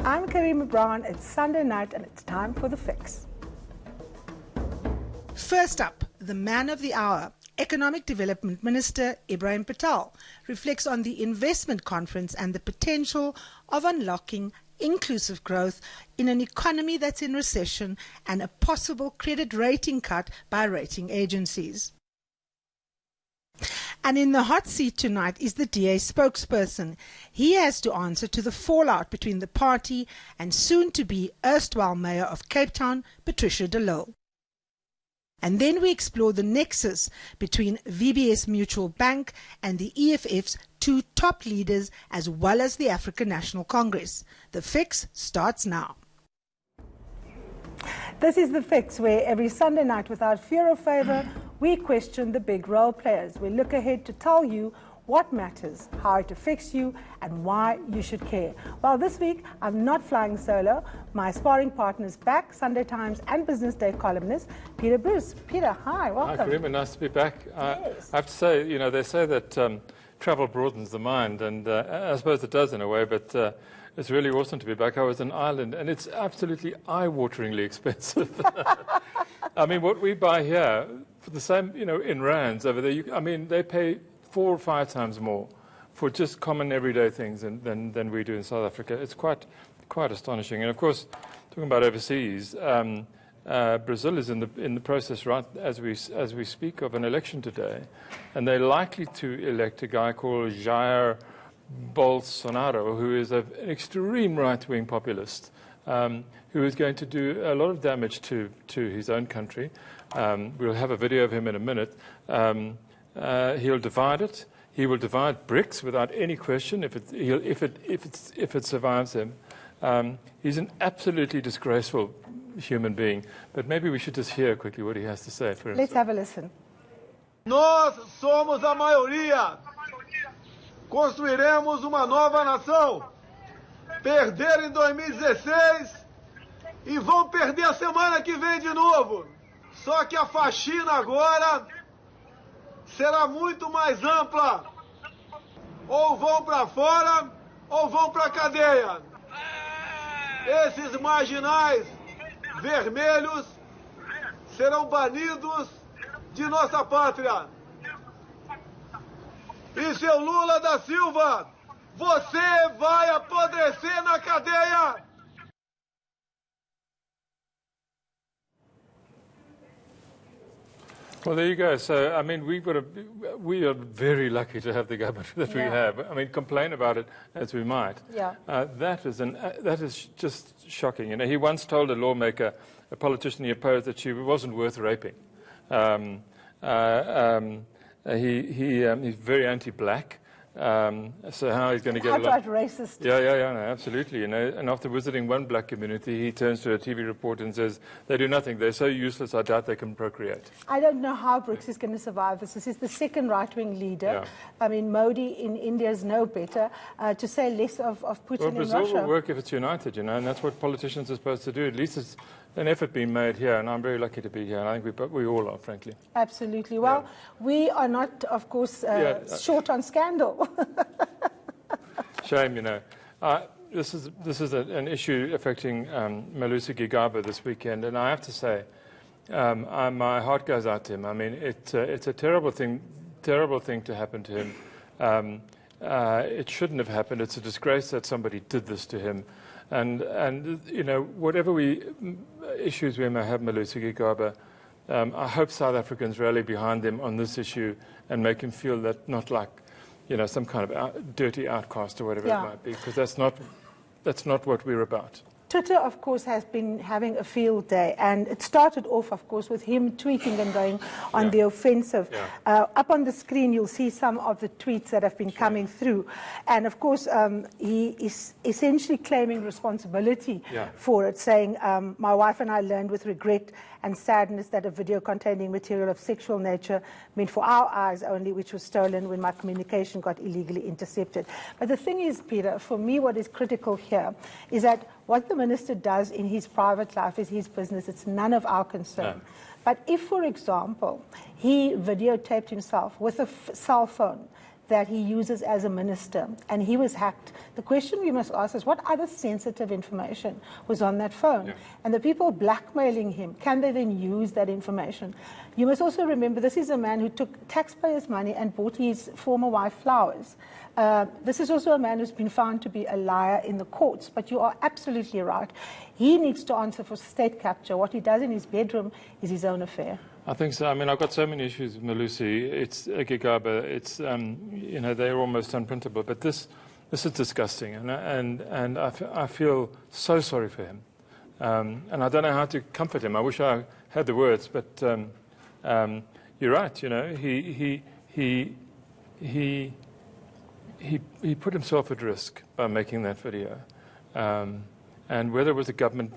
I'm Karima Brown. It's Sunday night and it's time for The Fix. First up, the man of the hour, Economic Development Minister Ibrahim Patel, reflects on the investment conference and the potential of unlocking inclusive growth in an economy that's in recession and a possible credit rating cut by rating agencies. And in the hot seat tonight is the DA spokesperson. He has to answer to the fallout between the party and soon-to-be erstwhile Mayor of Cape Town, Patricia de Lille. And then we explore the nexus between VBS Mutual Bank and the EFF's two top leaders, as well as the African National Congress. The Fix starts now. This is The Fix, where every Sunday night, without fear or favor, we question the big role players. We look ahead to tell you what matters, how it affects you, and why you should care. Well, this week, I'm not flying solo. My sparring partner's back, Sunday Times and Business Day columnist, Peter Bruce. Peter, hi, welcome. Hi, Karima, nice to be back. Yes. I have to say, you know, they say that travel broadens the mind, and I suppose it does in a way, but it's really awesome to be back. I was in Ireland, and it's absolutely eye-wateringly expensive. I mean, what we buy here, for the same, you know, in rands over there, I mean, they pay 4 or 5 times more for just common everyday things than we do in South Africa. It's quite astonishing. And of course, talking about overseas, Brazil is in the process, right as we speak, of an election today, and they're likely to elect a guy called Jair Bolsonaro, who is an extreme right-wing populist, who is going to do a lot of damage to his own country. We'll have a video of him in a minute. He'll divide it. He will divide BRICS without any question if it survives him. He's an absolutely disgraceful human being. But maybe we should just hear quickly what he has to say. Let's have a listen. Nós somos a maioria. Construiremos uma nova nação. Perderam em 2016 e vão perder a semana que vem de novo. Só que a faxina agora será muito mais ampla. Ou vão para fora, ou vão para a cadeia. Esses marginais vermelhos serão banidos de nossa pátria. E seu Lula da Silva, você vai apodrecer na cadeia. Well, there you go. So, I mean, we are very lucky to have the government that we have. I mean, complain about it as we might. Yeah. That is just shocking. You know, he once told a lawmaker, a politician he opposed, that she wasn't worth raping. He's very anti-black. So how he's going to get along? Outright racist. Yeah, no, absolutely. You know, and after visiting one black community, he turns to a TV reporter and says, "They do nothing. They're so useless. I doubt they can procreate." I don't know how BRICS is going to survive this. This is the second right-wing leader. Yeah. I mean, Modi in India is no better. To say less of Putin Well, in Brazil Russia. will work if it's united, you know, and that's what politicians are supposed to do. At least it's an effort being made here, and I'm very lucky to be here, and I think we all are, frankly. Absolutely. Well, we are not, of course, short on scandal. Shame, you know. This is an issue affecting Malusi Gigaba this weekend, and I have to say, my heart goes out to him. I mean, it's a terrible thing to happen to him. It shouldn't have happened. It's a disgrace that somebody did this to him. And you know, whatever issues we may have, Malusi Gigaba, I hope South Africans rally behind them on this issue and make him feel that not like, you know, some kind of dirty outcast or whatever it might be, because that's not what we're about. Twitter, of course, has been having a field day, and it started off, of course, with him tweeting and going on the offensive. Up on the screen, you'll see some of the tweets that have been coming through. And, of course, he is essentially claiming responsibility for it, saying, my wife and I learned with regret and sadness that a video containing material of sexual nature meant for our eyes only, which was stolen when my communication got illegally intercepted. But the thing is, Peter, for me, what is critical here is that what the minister does in his private life is his business. It's none of our concern. No. But if, for example, he videotaped himself with a cell phone, that he uses as a minister, and he was hacked. The question we must ask is, what other sensitive information was on that phone? Yeah. And the people blackmailing him, can they then use that information? You must also remember, this is a man who took taxpayers' money and bought his former wife flowers. This is also a man who's been found to be a liar in the courts, but you are absolutely right. He needs to answer for state capture. What he does in his bedroom is his own affair. I think so. I mean, I've got so many issues with Malusi. It's Gigaba. It's you know, they're almost unprintable. But this is disgusting, and I feel so sorry for him, and I don't know how to comfort him. I wish I had the words, but you're right. You know, he put himself at risk by making that video, and whether it was a government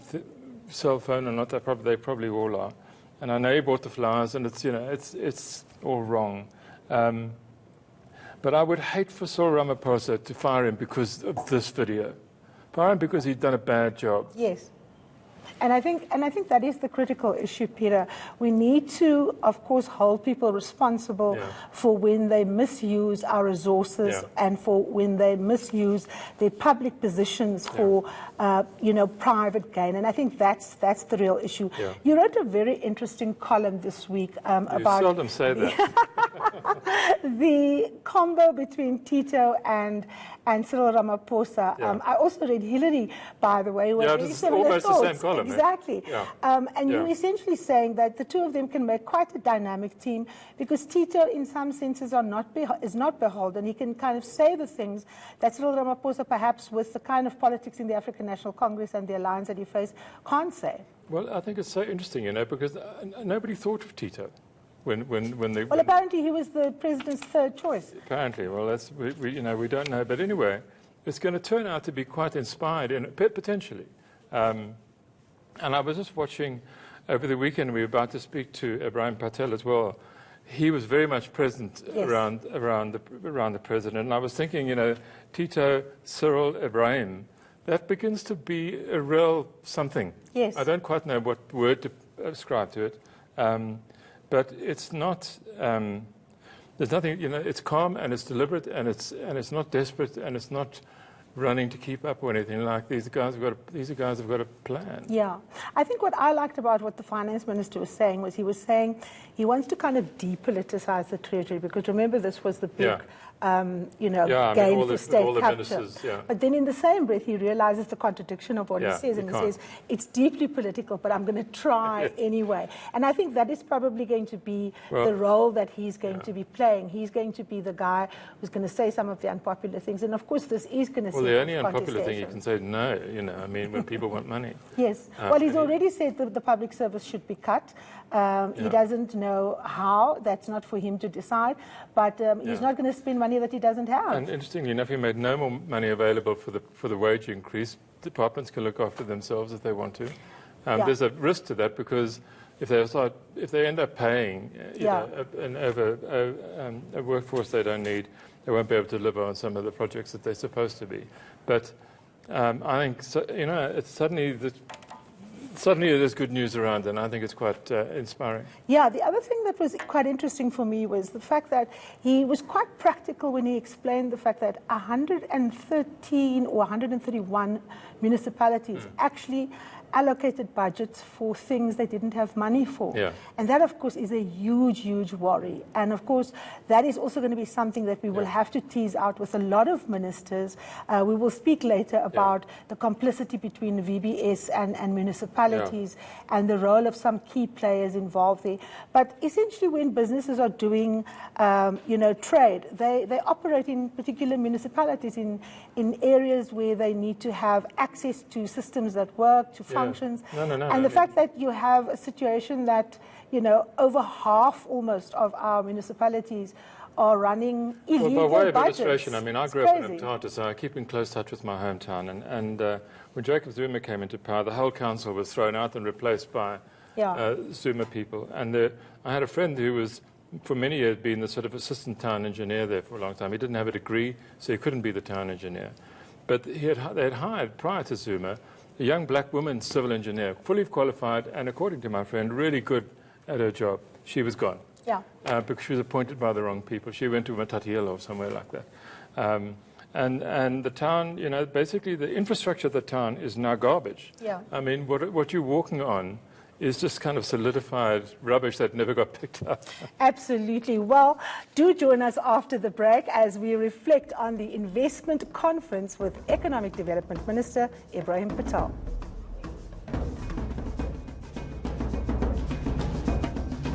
cell phone or not, they probably all are. And I know he bought the flowers, and it's all wrong. But I would hate for Cyril Ramaphosa to fire him because of this video. Fire him because he'd done a bad job. Yes. And I think that is the critical issue, Peter. We need to, of course, hold people responsible for when they misuse our resources and for when they misuse their public positions for, private gain. And I think that's the real issue. Yeah. You wrote a very interesting column this week about... You seldom say that. The combo between Tito and Cyril Ramaphosa. Yeah. I also read Hillary, by the way. It's almost the same column. Exactly. Yeah. And you're essentially saying that the two of them can make quite a dynamic team because Tito, in some senses, is not beholden. He can kind of say the things that Cyril Ramaphosa, perhaps with the kind of politics in the African National Congress and the alliance that he faced, can't say. Well, I think it's so interesting, because nobody thought of Tito. When apparently he was the president's third choice. Apparently, well, we don't know, but anyway, it's going to turn out to be quite inspired, potentially. And I was just watching over the weekend. We were about to speak to Ibrahim Patel as well. He was very much present around the president, and I was thinking, Tito, Cyril, Ibrahim. That begins to be a real something. Yes. I don't quite know what word to ascribe to it. But it's not. There's nothing. It's calm and it's deliberate and it's not desperate and it's not running to keep up or anything like these guys have got a plan. Yeah, I think what I liked about what the finance minister was saying was he he wants to kind of depoliticize the treasury because remember this was the big. Gain for state capture. But then in the same breath, he realizes the contradiction of what he says, and he says, it's deeply political, but I'm going to try anyway. And I think that is probably going to be the role that he's going to be playing. He's going to be the guy who's going to say some of the unpopular things. And of course, this is going to the only unpopular thing you can say no, when people want money. Yes. Well, he's already said that the public service should be cut. He doesn't know how. That's not for him to decide. But he's not going to spend money that he doesn't have. And interestingly enough, he made no more money available for the wage increase. Departments can look after themselves if they want to. There's a risk to that because if they end up paying a workforce they don't need, they won't be able to deliver on some of the projects that they're supposed to be. But I think it's suddenly there's good news around, and I think it's quite inspiring. Yeah, the other thing that was quite interesting for me was the fact that he was quite practical when he explained the fact that 113 or 131 municipalities actually allocated budgets for things they didn't have money for. Yeah. And that, of course, is a huge, huge worry. And, of course, that is also going to be something that we will have to tease out with a lot of ministers. We will speak later about the complicity between VBS and municipalities and the role of some key players involved there. But essentially when businesses are doing, trade, they operate in particular municipalities in areas where they need to have access to systems that work, to functions. And the fact that you have a situation that, over half almost of our municipalities are running illegal by way of budgets. illustration, I grew up in Mthatha, so I keep in close touch with my hometown. And when Jacob Zuma came into power, the whole council was thrown out and replaced by Zuma people. And I had a friend who was, for many years, been the sort of assistant town engineer there for a long time. He didn't have a degree, so he couldn't be the town engineer. But they had hired, prior to Zuma, a young black woman civil engineer, fully qualified, and according to my friend, really good at her job. She was gone. because she was appointed by the wrong people. She went to Matatiele or somewhere like that. And the town, you know, basically the infrastructure of the town is now garbage. Yeah. I mean, what you're walking on is just kind of solidified rubbish that never got picked up. Absolutely. Well, do join us after the break as we reflect on the investment conference with Economic Development Minister Ebrahim Patel.